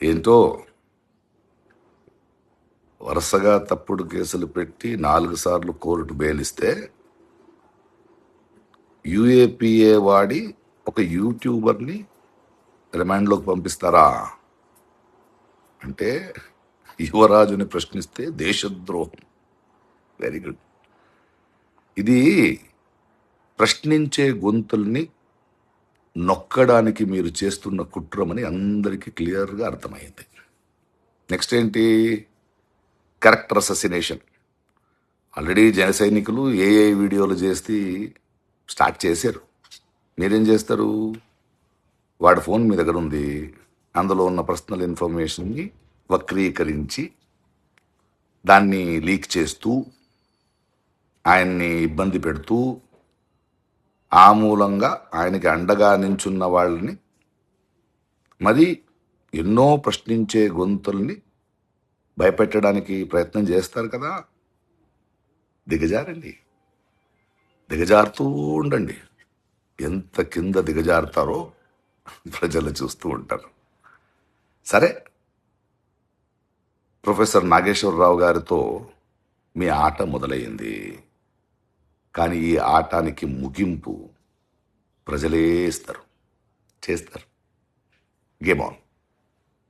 ఏంటో వరుసగా తప్పుడు కేసులు పెట్టి 4 సార్లు కోర్టు బెయిలిస్తే యూఏపీఏ వాడి ఒక యూట్యూబర్ని రిమాండ్లోకి పంపిస్తారా? అంటే యువరాజుని ప్రశ్నిస్తే దేశద్రోహం. Very good. ఇది ప్రశ్నించే గొంతుల్ని నొక్కడానికి మీరు చేస్తున్న కుట్రమని అందరికీ క్లియర్గా అర్థమైంది. నెక్స్ట్ ఏంటి? క్యారెక్టర్ అససినేషన్. ఆల్రెడీ జన సైనికులు ఏఐ వీడియోలు చేసి స్టార్ట్ చేశారు. మీరేం చేస్తారు? వాడి ఫోన్ మీ దగ్గర ఉంది, అందులో ఉన్న పర్సనల్ ఇన్ఫర్మేషన్ని వక్రీకరించి దాన్ని లీక్ చేస్తూ ఆయన్ని ఇబ్బంది పెడుతూ ఆ మూలంగా ఆయనకి అండగా నించున్న వాళ్ళని మరి ఎన్నో ప్రశ్నించే గొంతుల్ని భయపెట్టడానికి ప్రయత్నం చేస్తారు కదా. దిగజారండి, దిగజారుతూ ఉండండి. ఎంత కింద దిగజారుతారో ప్రజలు చూస్తూ ఉంటారు. సరే, ప్రొఫెసర్ నాగేశ్వరరావు గారితో మీ ఆట మొదలయ్యింది. కానీ ఈ ఆటానికి ముగింపు ప్రజలే ఇస్తారు, చేస్తారు. Game on.